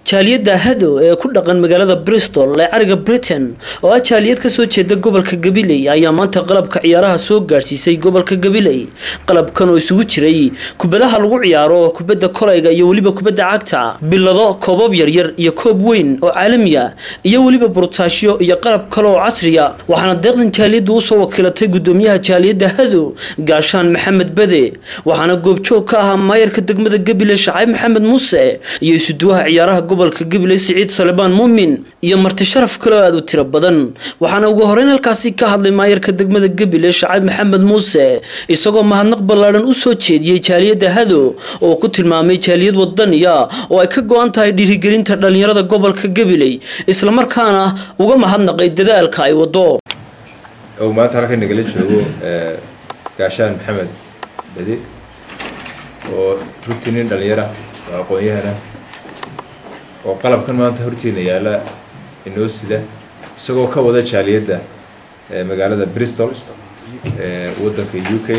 jaaliyadda Hado ee ku dhaqan magaalada Bristol ee ariga Britain oo ah jaaliyad ka soo jeeda gobolka Gabiley ayaa maanta qalabka ciyaaraha soo gaarsiisay gobolka Gabiley. Qalabkan oo isugu jiray kubadaha lagu ciyaaro, kubadda kolayga iyo waliba kubadda cagta, bilado, koobab yaryar iyo koob weyn oo caalami ah iyo waliba burtaashiyo iyo qalab kale oo casri ah. Waxaana deeqdan jaaliyaddu u soo wakiilatay gudoomiyaha jaaliyadda Hado Gaashaan Maxamed Bade, waxaana goobjoog ka ahaa maayarka degmada Gabiley Shacayb Maxamed Muuse iyo isuduwaha ciyaaraha gobolka Gabiley Siciid Salebaan Muumin iyo marti sharaf kale aad u tiro badan. Waxaana ugu horeyn halkaasi ka hadlay maayarka degmada Gabiley Shacayb Maxamed Muuse isagoo mahadnaq ballaaran u soo jeediyay jaaliyadda Hado oo ku tilmaamay jaaliyad wadaniya oo ay ka go'an tahay dhiirigelinta dhalinyarada gobolka Gabiley isla markaana uga mahadnaqay dadaalka ay wado. oo maanta halka nagala joogo Gaashaan Maxamed Bade oo rutinin dhalinyara aqoon-yahana oo qalabkan maanta hortiina yaala inoo sida isagoo ka wada jaaliyadda magaalada Bristol waddanka UK.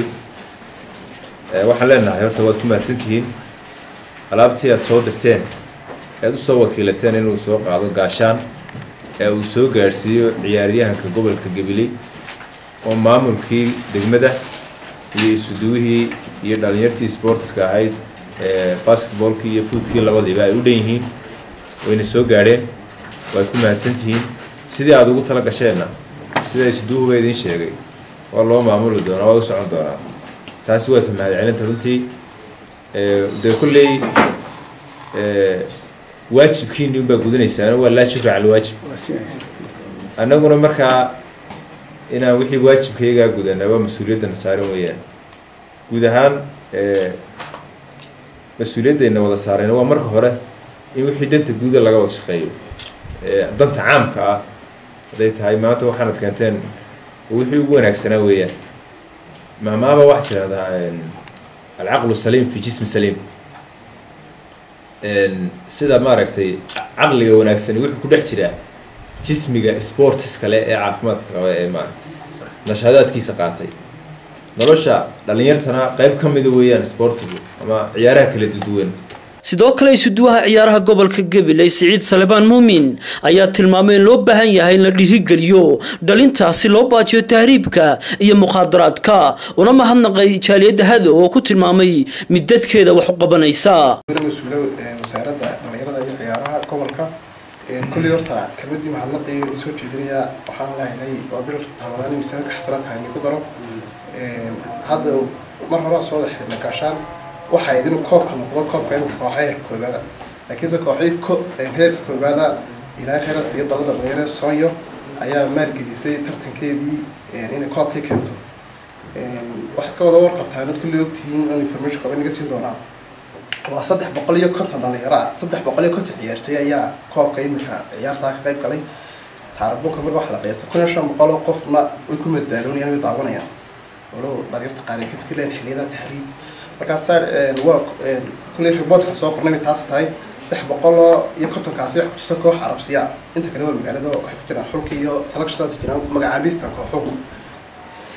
waxaan leenahay horta waad ku mahadsantihiin alaabtii aad soo dirteen aad u soo wakiilateen inuu soo qaado Gaashaan uu soo gaarsiiyo ciyaaryahanka gobolka Gabiley oo maamulkii degmada iyo isuduwihii iyo dhalinyartii sportska ahayd basketballkii iyo footballkii labadiiba ay u dhan yihiin wayna soo gaareen. waad ku mahadsantihiin sidii aad ugu tala gasheenna sida isuduwuhu idin sheegay waa loo maamuli doonaa, waa u socon doonaa. taasi waa mahadcelinta runtii de kulley waajibkiinni unbaa gudanaysaan, waa laa shukra cala waajib. annaguna markaa inaan wixii waajibkaygaa gudanaa waa mas-uuliyadda saaran weeyaan. guud ahaan mas-uuliyaddeena wada saarayna waa marka hore in wixii danta guuda laga wada shaqeeyo, danta caamka ah hadday tahay maanta waxaanad keenteen wixii ugu wanaagsanaa weeyaan. maamaaba waxaa tirahdaa alcaqlu saliim fi jismi saliim. sida maaragtay caqliga wanaagsani wuxuu ku dhex jiraa jismiga sports kale ee caafimaadka qaba ee maaragtay nashaadaadkiisa qaatay. nolosha dhalinyartana qayb ka mid weeyaan sportigu ama ciyaaraha kala duwan. sidoo kale isuduwaha ciyaaraha gobolka Gabiley Siciid Salebaan Muumin ayaa tilmaamay in loo baahan yahay in la dhiirigeliyo dhalintaasi loo baajiyo tahriibka iyo muqaadaraadka, una mahadnaqay jaaliyadda Hado oo ku tilmaamay mid dadkeeda wax u qabanaysa. wasaaradda dhalinyarada iyo ciyaaraha gobolka kulli horta kamidii mahadnaqay soo jeedinaya waxaan leeyahay waa bil Ramadaan miisaanka xasanaadka ay ku daro. hadda mar hore soo dhaxay Gaashaan waxay idin koobka noqdo koobka kooxaha heerkooda, laakiin kooxii heerka koobaada ilaa khayraad iyo dalada dhalinyarada Sooyo ayaa maalgelisay tartankeedii inay koobkii keento. waxaad ka wada warqabtaan in kulli ogtihiin in information ka inaga siin doonaa waa 350 dhalinyaro 350 ciyaartoy ayaa koobka imika ciyaarta ka qayb galay. taariikhda marka wax la qiyaasay 1500 qofna way ku madaaloonayan ay daawanayaan oo dhalinyarta qaar ka fikireen xilliyada tahriib. markaas waa kulli reportka soo qornay taas tahay 350 kaasi wax ku jirta koox Arabsiya inta kale waa magaalada wax ku jiraan xulka iyo selection jiraan magacaabista kooxo.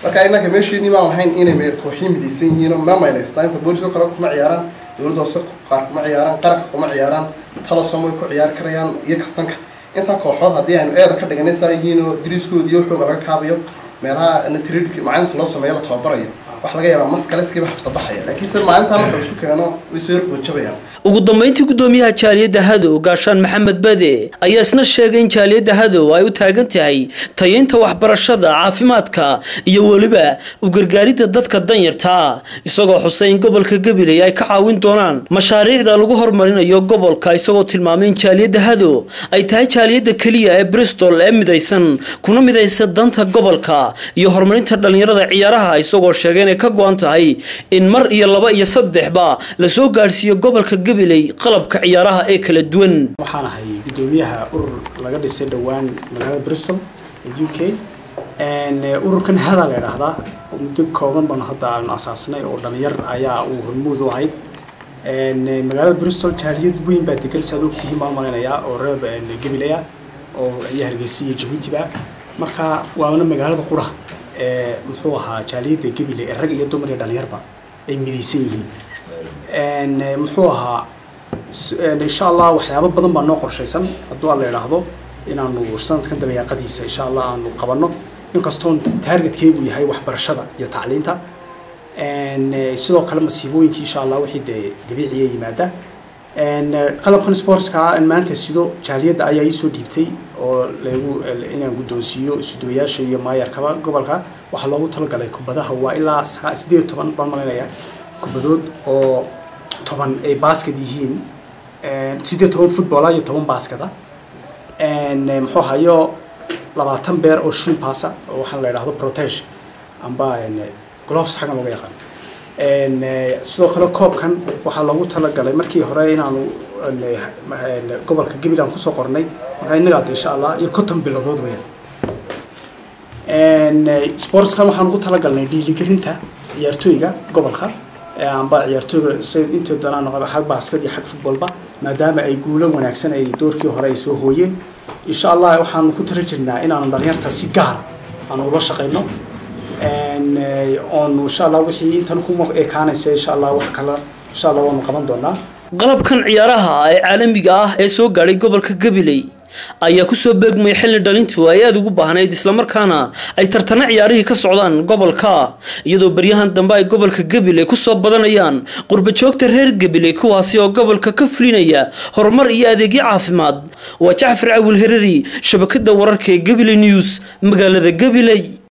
marka inaga meeshii ma lahayn inay kooxii midaysan yihiin oo maamay Islaamka booliska kale kuma ciyaaraan, dawladda hoose qaar kuma ciyaaraan, qaranka kuma ciyaaraan, talo Soomaali ku ciyaar karayaan iyo kastanka. inta kooxood hadii aan eeda ka dhiganaysaa yihiin oo diriiskoodii iyo xoog laga kaabayo meelaha natiriidka maalinta loo sameeyo la tababarayo wax laga yaabaa maskaleskiiba hafta baxaya, laakiin se maalinta marka isku keeno way soo horjeebayaan. ugu dambeyntii gudoomiyaha jaaliyadda Hado Gaashaan Maxamed Bade ayaa isna sheegay in jaaliyadda Hado ay u taagan tahay tayeynta waxbarashada, caafimaadka iyo waliba u gargaaridda dadka danyarta, isagoo xusay in gobolka Gabiley ay ka caawin doonaan mashaariicda lagu horumarinayo gobolka, isagoo tilmaamay in jaaliyadda Hado ay tahay jaaliyadda kaliya ee Bristol ee midaysan kuna midaysan danta gobolka iyo horumarinta dhalinyarada ciyaaraha, isagoo sheegay inay ka go'an tahay in mar iyo laba iyo saddexba la soo gaarsiiyo gobolka Gabiley qalabka ciyaaraha ee kala duwan. waxaan ahay gudoomiyaha urur laga dhisay dhawaan magaalada Bristol ee UK. ururkan Hado la yiraahdaa muddo kooban baan hadda aan asaasnay oo dhalinyar ayaa uu hormuud u ahayd. magaalada Bristol jaaliyad weyn baa degan sida ogtihiin maamulaya oo reeb Gabiley oo ay Hargeysa iyo Djibouti ba. marka waana magaalada qura muxuu ahaa jaaliyadda Gabiley rag iyo dumar iyo dhalinyarba ay midaysan yihiin. muxuu ahaa insha Allah waxyaabo badan baa noo qorshaysan hadduu alla yiraahdo inaanu sanadkan dabeeqadiisa insha Allah aanu qabanno inkastoo targetkeygu yahay waxbarashada iyo tacliinta sidoo kale masiibooyinkii insha Allah wixii dabiici yimaada qalabkan sportska maanta sidoo jaaliyada ayaa ii soo dhiibtay oo lagu inaan guddoonsiiyo isduwayaasha iyo maayarkaba gobolka waxa loogu talagalay kubadaha waa ilaa 18 baan malaynayaa kubadood oo 10 ay basket yihiin 18 football iyo 10 basket muxuu hayo 20 beer oo shoe pass oo waxaan la yiraahdo protection amba gloves xagan laga yaqaan sidoo kale koobkan waxa loogu talagalay markii hore inaanu gobolka Gabil aan ku soo qornay marka inaga insha Allah iyo 50 bilood weeyaan sportskan waxaan ugu talagalnay dhiirigelinta ciyaartooyga gobolka amba ciyaartooyga inta doonaan xag basket iyo xag footballba maadaama ay guulo wanaagsan ay doorkii hore ay soo hooyeen insha Allah waxaan ku tarjinaa inaanu dhalinyarta si gaar aan ula shaqeyno on insha Allah wixii intan ku ekaanaysa insha Allah wax kala insha Allah waan qaban doonaa qalabkan ciyaaraha ee caalamiga ah ee soo gaaray gobolka Gabiley ayaa ku soo beegmay xilli dhalintu ay aad ugu baahnayd isla markaana ay tartana ciyaarihii ka socdaan gobolka iyadoo baryahan dambe ay gobolka Gabiley ku soo badanayaan qurba joogta reer Gabiley kuwaasi oo gobolka ka fulinaya horumar iyo adeegyo caafimaad waa Jacfar Awil Herari shabakada wararka ee Gabiley News magaalada Gabiley